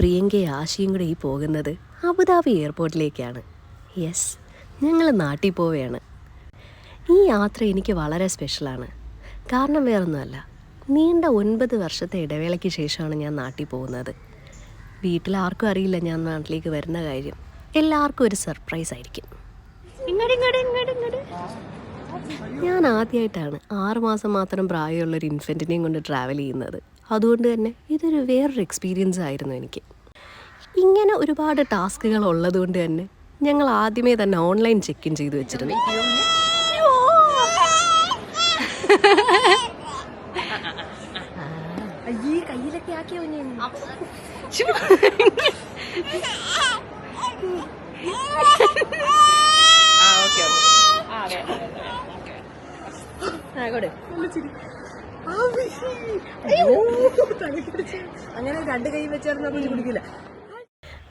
പ്രിയങ്കയും ആശയും കൂടെ ഈ പോകുന്നത് അബുദാബി എയർപോർട്ടിലേക്കാണ്. യെസ്, ഞങ്ങൾ നാട്ടിൽ പോവുകയാണ്. ഈ യാത്ര എനിക്ക് വളരെ സ്പെഷ്യലാണ്. കാരണം വേറൊന്നുമല്ല, നീണ്ട 9 വർഷത്തെ ഇടവേളയ്ക്ക് ശേഷമാണ് ഞാൻ നാട്ടിൽ പോകുന്നത്. വീട്ടിലാർക്കും അറിയില്ല ഞാൻ നാട്ടിലേക്ക് വരുന്ന കാര്യം. എല്ലാവർക്കും ഒരു സർപ്രൈസ് ആയിരിക്കും. ഞാൻ ആദ്യമായിട്ടാണ് 6 മാസം മാത്രം പ്രായമുള്ളൊരു ഇൻഫൻറ്റിനെയും കൊണ്ട് ട്രാവൽ ചെയ്യുന്നത്. അതുകൊണ്ട് തന്നെ ഇതൊരു വേറൊരു എക്സ്പീരിയൻസ് ആയിരുന്നു എനിക്ക്. ഇങ്ങനെ ഒരുപാട് ടാസ്കുകൾ ഉള്ളതുകൊണ്ട് തന്നെ ഞങ്ങൾ ആദ്യമേ തന്നെ ഓൺലൈൻ ചെക്ക് ഇൻ ചെയ്ത് വെച്ചിരുന്നു. കയ്യിലൊക്കെ ആക്കിയോ അങ്ങനെ 2 കൈ വെച്ചായിരുന്നു കുടിക്കില്ല.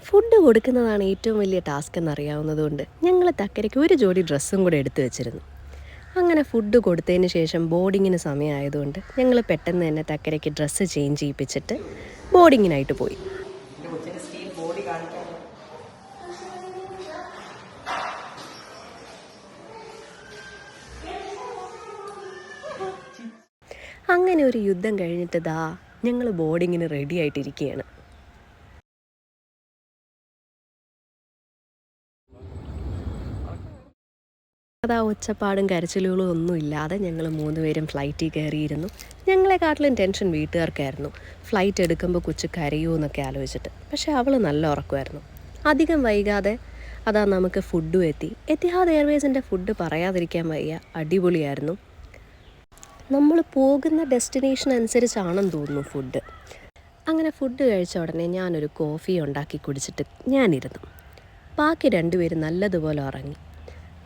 ഫുഡ് കൊടുക്കുന്നതാണ് ഏറ്റവും വലിയ ടാസ്ക് എന്നറിയാവുന്നതുകൊണ്ട് ഞങ്ങൾ തക്കരയ്ക്ക് ഒരു ജോഡി ഡ്രസ്സും കൂടെ എടുത്തു വെച്ചിരുന്നു. അങ്ങനെ ഫുഡ് കൊടുത്തതിന് ശേഷം ബോർഡിങ്ങിന് സമയമായതുകൊണ്ട് ഞങ്ങൾ പെട്ടെന്ന് തന്നെ തക്കരയ്ക്ക് ഡ്രസ്സ് ചേഞ്ച് ചെയ്യിപ്പിച്ചിട്ട് ബോർഡിങ്ങിനായിട്ട് പോയി. അങ്ങനെ ഒരു യുദ്ധം കഴിഞ്ഞിട്ട് ഞങ്ങൾ ബോർഡിങ്ങിന് റെഡി ആയിട്ടിരിക്കുകയാണ്. ഒച്ചപ്പാടും കരച്ചിലുകളും ഒന്നും ഇല്ലാതെ ഞങ്ങൾ 3 പേരും ഫ്ലൈറ്റിൽ കയറിയിരുന്നു. ഞങ്ങളെക്കാട്ടിലും ടെൻഷൻ വീട്ടുകാർക്കായിരുന്നു. ഫ്ലൈറ്റ് എടുക്കുമ്പോൾ കൊച്ചു കരയുമോ എന്നൊക്കെ ആലോചിച്ചിട്ട്. പക്ഷേ അവൾ നല്ല ഉറക്കമായിരുന്നു. അധികം വൈകാതെ നമുക്ക് ഫുഡും എത്തി. എത്തിഹാദ് എയർവേസിൻ്റെ ഫുഡ് പറയാതിരിക്കാൻ വയ്യ, അടിപൊളിയായിരുന്നു. നമ്മൾ പോകുന്ന ഡെസ്റ്റിനേഷൻ അനുസരിച്ചാണെന്ന് തോന്നുന്നു ഫുഡ്. അങ്ങനെ ഫുഡ് കഴിച്ച ഉടനെ ഞാനൊരു കോഫി ഉണ്ടാക്കി കുടിച്ചിട്ട് ഞാനിരുന്നു. ബാക്കി 2 പേരും നല്ലതുപോലെ ഉറങ്ങി.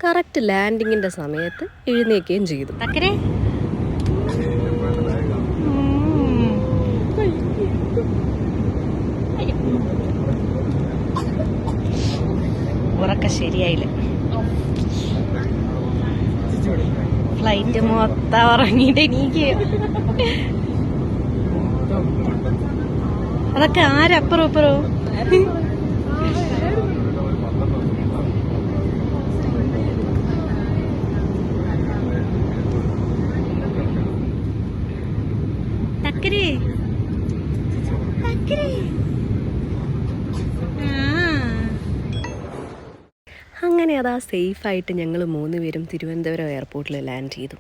കറക്റ്റ് ലാൻഡിങ്ങിൻ്റെ സമയത്ത് എഴുന്നേൽക്കുകയും ചെയ്തു. ഉറക്കം ശരിയായില്ല. ഫ്ലൈറ്റ് മൊത്തം ഉറങ്ങിയിട്ട് എനിക്ക് അതൊക്കെ ആരപ്പുറം ഇപ്പുറവും അങ്ങനെ സേഫായിട്ട് ഞങ്ങൾ 3 പേരും തിരുവനന്തപുരം എയർപോർട്ടിൽ ലാൻഡ് ചെയ്തു.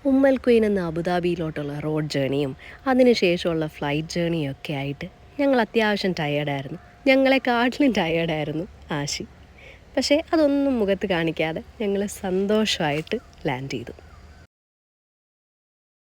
ഉമ്മൽ ക്വീൻ എന്ന അബുദാബിയിലോട്ടുള്ള റോഡ് ജേണിയും അതിനുശേഷമുള്ള ഫ്ലൈറ്റ് ജേണിയും ഒക്കെ ആയിട്ട് ഞങ്ങൾ അത്യാവശ്യം ടയേർഡായിരുന്നു. ഞങ്ങളെക്കാട്ടിലും ടയേർഡായിരുന്നു ആശി. പക്ഷേ അതൊന്നും മുഖത്ത് കാണിക്കാതെ ഞങ്ങൾ സന്തോഷമായിട്ട് ലാൻഡ് ചെയ്തു.